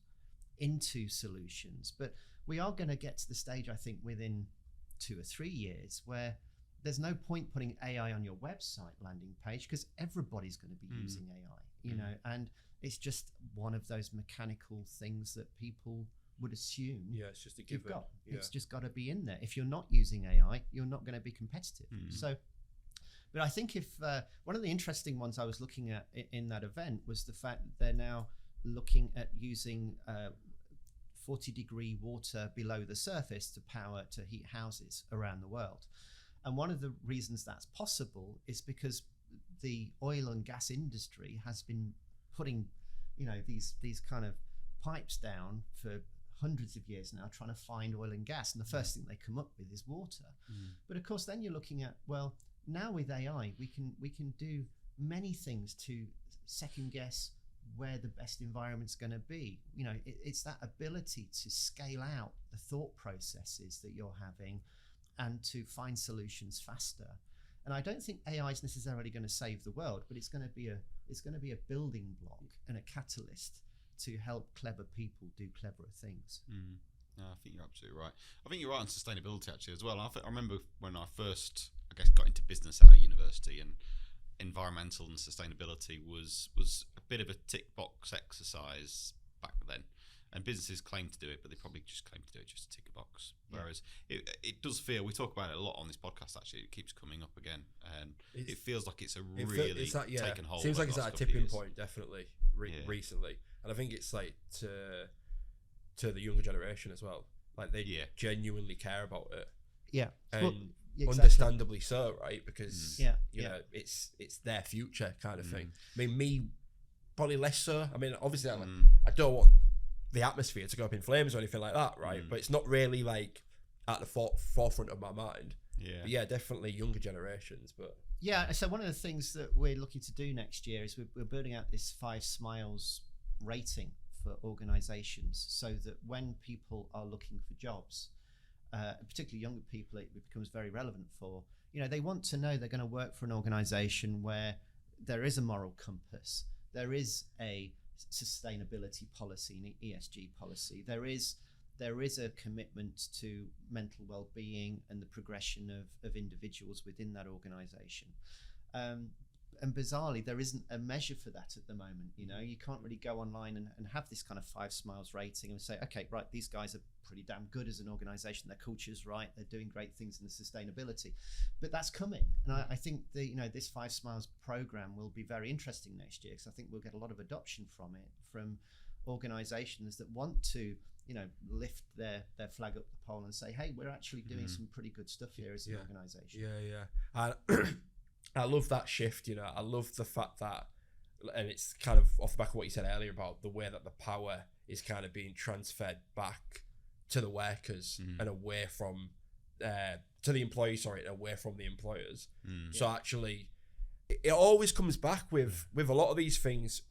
into solutions. But we are going to get to the stage, I think, within 2 or 3 years where there's no point putting AI on your website landing page because everybody's going to be using AI, and it's just one of those mechanical things that people would assume. Yeah, it's just a given. It's just got to be in there. If you're not using AI, you're not going to be competitive. So, but I think if one of the interesting ones I was looking at in that event was the fact that they're now looking at using 40-degree water below the surface to heat houses around the world. And one of the reasons that's possible is because the oil and gas industry has been putting, these kind of pipes down for hundreds of years now, trying to find oil and gas, and the first thing they come up with is water. But of course, then you're looking at, well, now with AI, we can do many things to second guess where the best environment's going to be. It's that ability to scale out the thought processes that you're having and to find solutions faster. And I don't think AI is necessarily going to save the world, but it's going to be a building block and a catalyst to help clever people do cleverer things. No, I think you're absolutely right. I think you're right on sustainability actually as well. I remember when I first, got into business at a university, and environmental and sustainability was a bit of a tick box exercise back then. And businesses claim to do it, but they probably just claim to do it just to tick a box. Whereas it does feel, we talk about it a lot on this podcast actually, it keeps coming up again, and it feels like it's taken hold. Seems like it's at a tipping point, definitely, recently. And I think it's like to the younger generation as well. Like they genuinely care about it. Yeah. And understandably so, right? Because it's their future kind of thing. I mean, me probably less so. I mean, obviously I don't want the atmosphere to go up in flames or anything like that, right? But it's not really like at the forefront of my mind. But definitely younger generations. But so one of the things that we're looking to do next year is we're building out this 5 smiles rating for organizations, so that when people are looking for jobs, particularly younger people, it becomes very relevant for, they want to know they're going to work for an organization where there is a moral compass, there is a sustainability policy, an ESG policy, there is a commitment to mental well-being and the progression of individuals within that organization. and bizarrely, there isn't a measure for that at the moment. You know, you can't really go online and have this kind of 5 smiles rating and say, okay, right, these guys are pretty damn good as an organization. Their culture's right. They're doing great things in the sustainability. But that's coming. And I think this 5 smiles program will be very interesting next year, because I think we'll get a lot of adoption from it, from organizations that want to, lift their flag up the pole and say, hey, we're actually doing some pretty good stuff here as an organization. I love that shift. I love the fact that, and it's kind of off the back of what you said earlier about the way that the power is kind of being transferred back to the workers and away from to the employees, and away from the employers. So actually, it always comes back with a lot of these things.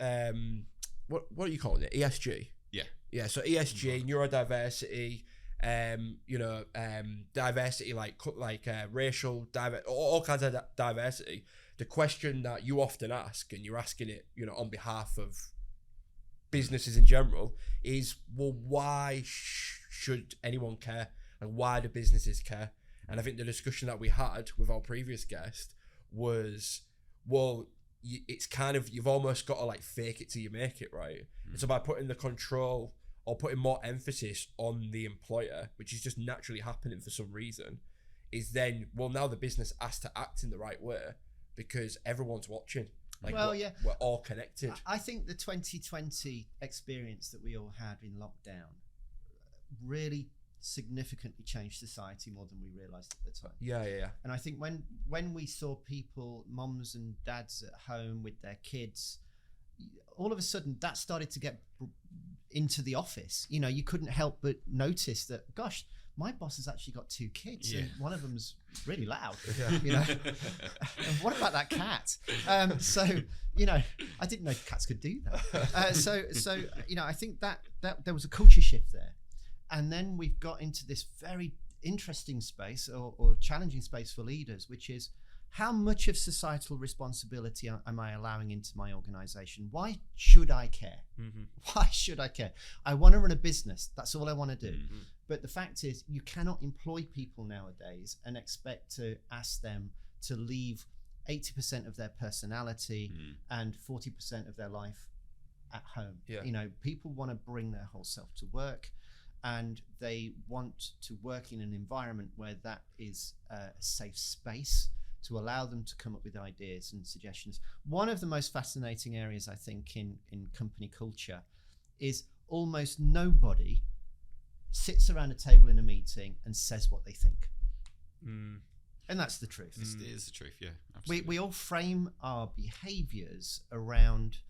What are you calling it? ESG. Yeah. So ESG, neurodiversity, diversity, like racial diversity, all kinds of diversity. The question that you often ask, and you're asking it, on behalf of businesses in general, is, well, why should anyone care? And why do businesses care? And I think the discussion that we had with our previous guest was, well, it's kind of, you've almost got to like fake it till you make it, right? And so by putting the control or putting more emphasis on the employer, which is just naturally happening for some reason, is then, well, now the business has to act in the right way because everyone's watching. We're all connected. I think the 2020 experience that we all had in lockdown really significantly changed society more than we realized at the time. Yeah. And I think when we saw people, mums and dads at home with their kids, all of a sudden that started to get into the office. You couldn't help but notice that, gosh, my boss has actually got 2 kids and one of them's really loud. And what about that cat? So I didn't know cats could do that. So I think that there was a culture shift there. And then we've got into this very interesting space or challenging space for leaders, which is, how much of societal responsibility am I allowing into my organization? Why should I care? Why should I care? I want to run a business. That's all I want to do. But the fact is, you cannot employ people nowadays and expect to ask them to leave 80% of their personality and 40% of their life at home. People want to bring their whole self to work, and they want to work in an environment where that is a safe space to allow them to come up with ideas and suggestions. One of the most fascinating areas, I think, in company culture is almost nobody sits around a table in a meeting and says what they think. And that's the truth. It is the truth, yeah. Absolutely. We all frame our behaviors around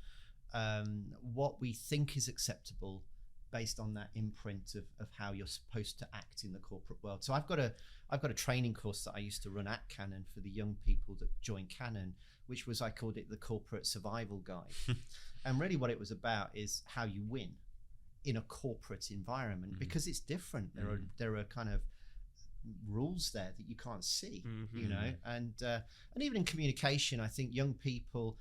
what we think is acceptable based on that imprint of how you're supposed to act in the corporate world. So I've got a training course that I used to run at Canon for the young people that join Canon, which was, I called it the Corporate Survival Guide. And really what it was about is how you win in a corporate environment, because it's different. There are kind of rules there that you can't see, and even in communication, I think young people,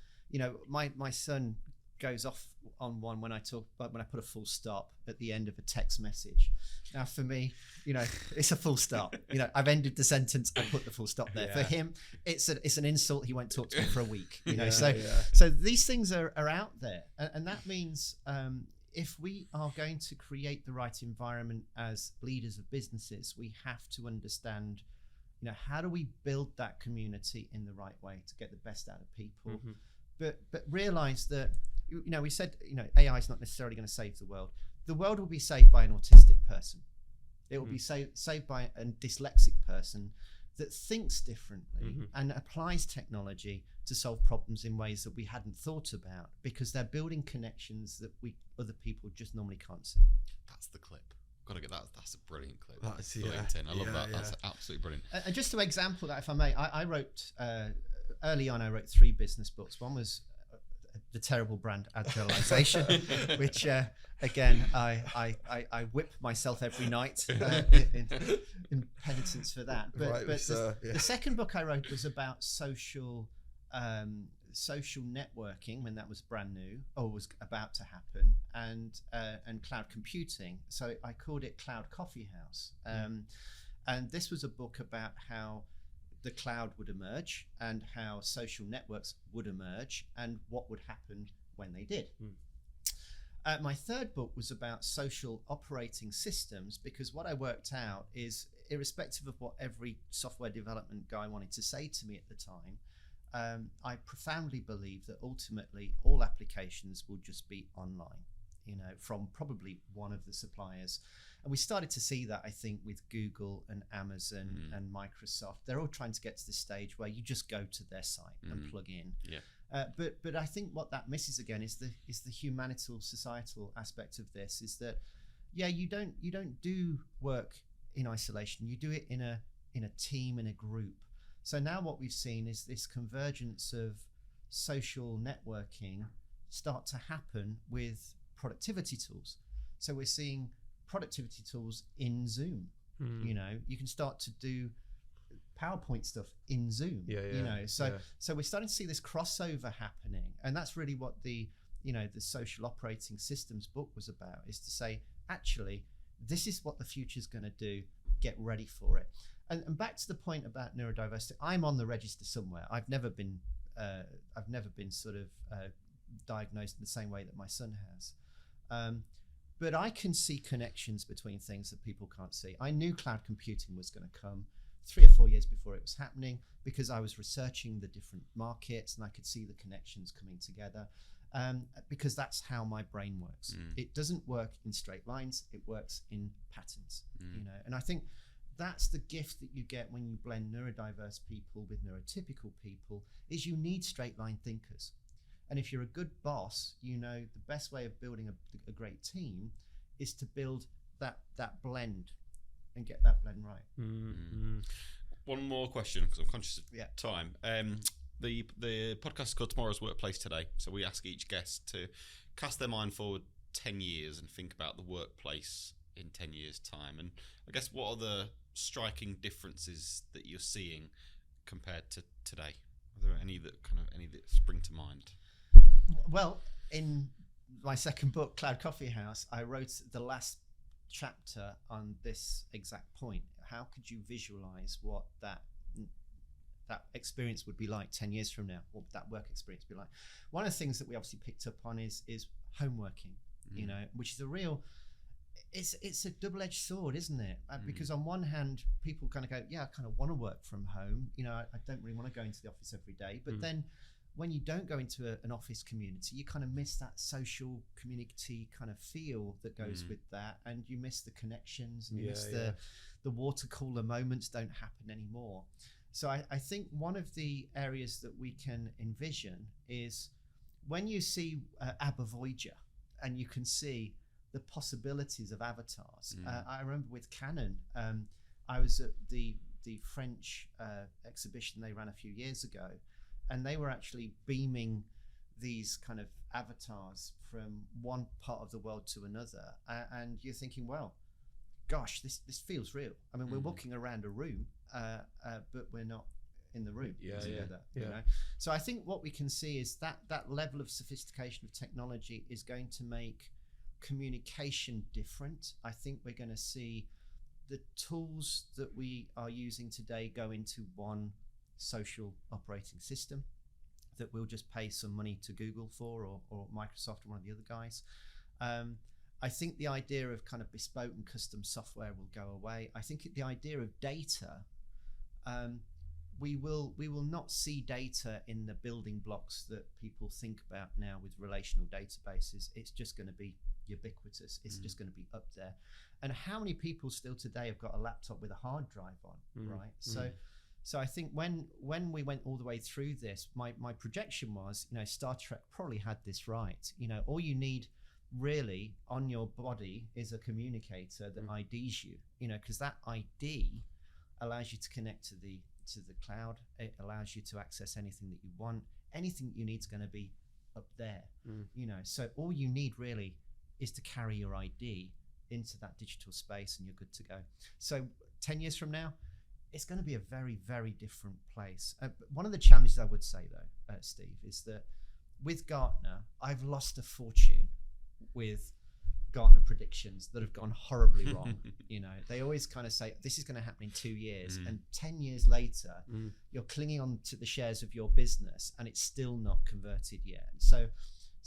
my son goes off on one when I put a full stop at the end of a text message. Now for me, it's a full stop. I've ended the sentence, I put the full stop there. For him, it's an insult. He won't talk to me for a week. So these things are out there, and that means if we are going to create the right environment as leaders of businesses, we have to understand, how do we build that community in the right way to get the best out of people, but realize that, we said, AI is not necessarily going to save the world. The world will be saved by an autistic person. It will be saved by a dyslexic person that thinks differently and applies technology to solve problems in ways that we hadn't thought about, because they're building connections that other people just normally can't see. That's the clip. Got to get that. That's a brilliant clip. That's LinkedIn. I love that. That's absolutely brilliant. And just to example that, if I may, I wrote early on. I wrote 3 business books. One was the terrible brand Agilization, which again I whip myself every night in penitence for that. But the second book I wrote was about social networking, when that was brand new or was about to happen, and cloud computing. So I called it Cloud Coffee House. And this was a book about how the cloud would emerge and how social networks would emerge and what would happen when they did. My third book was about social operating systems, because what I worked out is, irrespective of what every software development guy wanted to say to me at the time, I profoundly believe that ultimately all applications will just be online, from probably one of the suppliers. And we started to see that, I think, with Google and Amazon and Microsoft. They're all trying to get to the stage where you just go to their site and plug in. Yeah. But I think what that misses again is the humanital, societal aspect of this. Is that, you don't do work in isolation. You do it in a team, in a group. So now what we've seen is this convergence of social networking start to happen with productivity tools. So we're seeing productivity tools in Zoom. You can start to do PowerPoint stuff in Zoom. So we're starting to see this crossover happening, and that's really what the social operating systems book was about, is to say, actually, this is what the future's going to do. Get ready for it. And back to the point about neurodiversity, I'm on the register somewhere. I've never been sort of diagnosed in the same way that my son has. But I can see connections between things that people can't see. I knew cloud computing was going to come 3 or 4 years before it was happening, because I was researching the different markets and I could see the connections coming together, because that's how my brain works. It doesn't work in straight lines, it works in patterns. And I think that's the gift that you get when you blend neurodiverse people with neurotypical people, is you need straight line thinkers. And if you're a good boss, the best way of building a great team is to build that blend and get that blend right. One more question, because I'm conscious of time. The podcast is called Tomorrow's Workplace Today. So we ask each guest to cast their mind forward 10 years and think about the workplace in 10 years' time. And I guess, what are the striking differences that you're seeing compared to today? Are there any that spring to mind? Well, in my second book, Cloud Coffee House, I wrote the last chapter on this exact point. How could you visualize what that experience would be like 10 years from now? What would that work experience be like? One of the things that we obviously picked up on is homeworking, which is a real, it's a double-edged sword, isn't it? Because on one hand, people kind of go, I kind of want to work from home. I don't really want to go into the office every day. But then when you don't go into an office community, you kind of miss that social community kind of feel that goes with that, and you miss the connections, and you miss the water cooler moments don't happen anymore. So I think one of the areas that we can envision is when you see Abba Voyager, and you can see the possibilities of avatars. I remember with Canon, I was at the French exhibition they ran a few years ago, and they were actually beaming these kind of avatars from one part of the world to another. And you're thinking, well, gosh, this feels real. I mean, we're walking around a room, but we're not in the room together. You know? So I think what we can see is that level of sophistication of technology is going to make communication different. I think we're going to see the tools that we are using today go into one social operating system that we'll just pay some money to Google for, or Microsoft, or one of the other guys. I think the idea of kind of bespoke and custom software will go away. I think the idea of data, we will not see data in the building blocks that people think about now with relational databases. It's just going to be ubiquitous. It's just going to be up there. And how many people still today have got a laptop with a hard drive on, right? So I think when we went all the way through this, my projection was, Star Trek probably had this right. All you need really on your body is a communicator that IDs you, because that ID allows you to connect to the cloud. It allows you to access anything that you want. Anything that you need is going to be up there, So all you need really is to carry your ID into that digital space, and you're good to go. So 10 years from now, it's going to be a very, very different place. But one of the challenges I would say, though, Steve, is that with Gartner, I've lost a fortune with Gartner predictions that have gone horribly wrong. You know, they always kind of say this is going to happen in 2 years, and 10 years later, you're clinging on to the shares of your business, and it's still not converted yet. So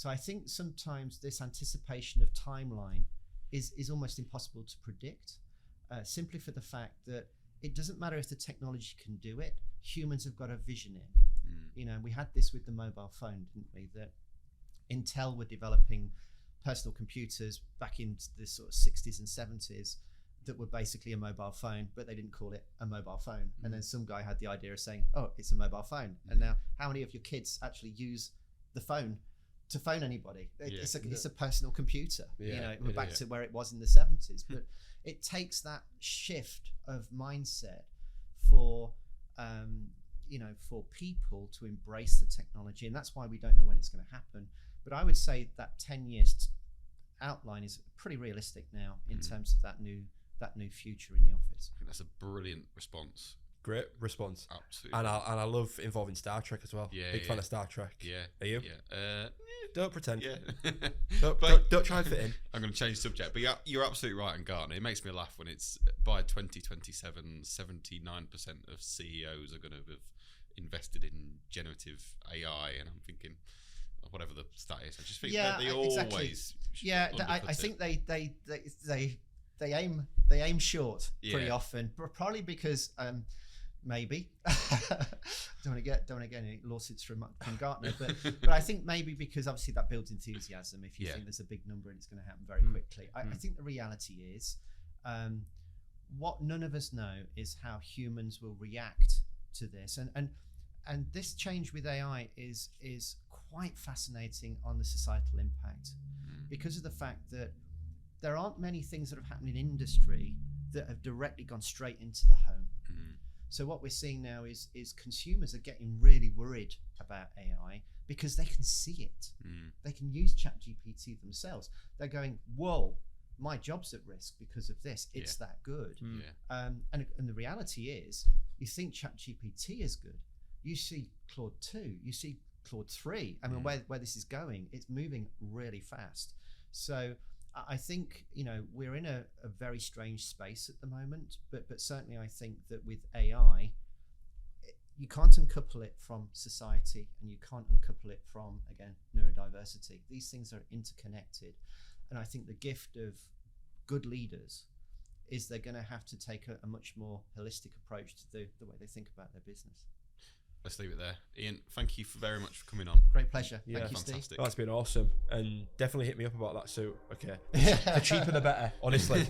I think sometimes this anticipation of timeline is almost impossible to predict, simply for the fact that it doesn't matter if the technology can do it. Humans have got a vision in. You know, we had this with the mobile phone, didn't we? That Intel were developing personal computers back in the sort of 60s and 70s that were basically a mobile phone, but they didn't call it a mobile phone. And then some guy had the idea of saying, oh, it's a mobile phone. And now how many of your kids actually use the phone to phone anybody? It's a personal computer. You know, we're back to where it was in the 70s. But it takes that shift of mindset for you know, for people to embrace the technology, and that's why we don't know when it's going to happen. But I would say that 10 years outline is pretty realistic now in terms of that new future in the office. I think that's a brilliant response. Great response. Absolutely. And I love involving Star Trek as well. Yeah, Big fan of Star Trek. Yeah. Are you? Yeah. Don't pretend. Yeah. Don't try and fit in. I'm going to change the subject, but you're absolutely right on Gartner. It makes me laugh when it's by 2027, 79% of CEOs are going to have invested in generative AI, and I'm thinking, whatever the stat is, I just think that they always. Yeah, I think they aim short pretty often, but probably because maybe don't want to get any lawsuits from Gartner, but I think maybe because obviously that builds enthusiasm if you think there's a big number and it's going to happen very quickly. I think the reality is what none of us know is how humans will react to this, and this change with AI is quite fascinating on the societal impact because of the fact that there aren't many things that have happened in industry that have directly gone straight into the home. So what we're seeing now is consumers are getting really worried about AI because they can see it. They can use ChatGPT themselves. They're going, whoa, my job's at risk because of this. It's that good. And the reality is, you think ChatGPT is good. You see Claude 2, you see Claude 3. I mean, where this is going, it's moving really fast. So I think, you know, we're in a very strange space at the moment, but certainly I think that with AI, you can't uncouple it from society, and you can't uncouple it from, again, neurodiversity. These things are interconnected. And I think the gift of good leaders is they're going to have to take a much more holistic approach to the way they think about their business. Let's leave it there. Ian, thank you very much for coming on. Great pleasure. Yeah, thank you, fantastic. Steve. That's been awesome, and definitely hit me up about that suit. Okay, the cheaper the better, honestly.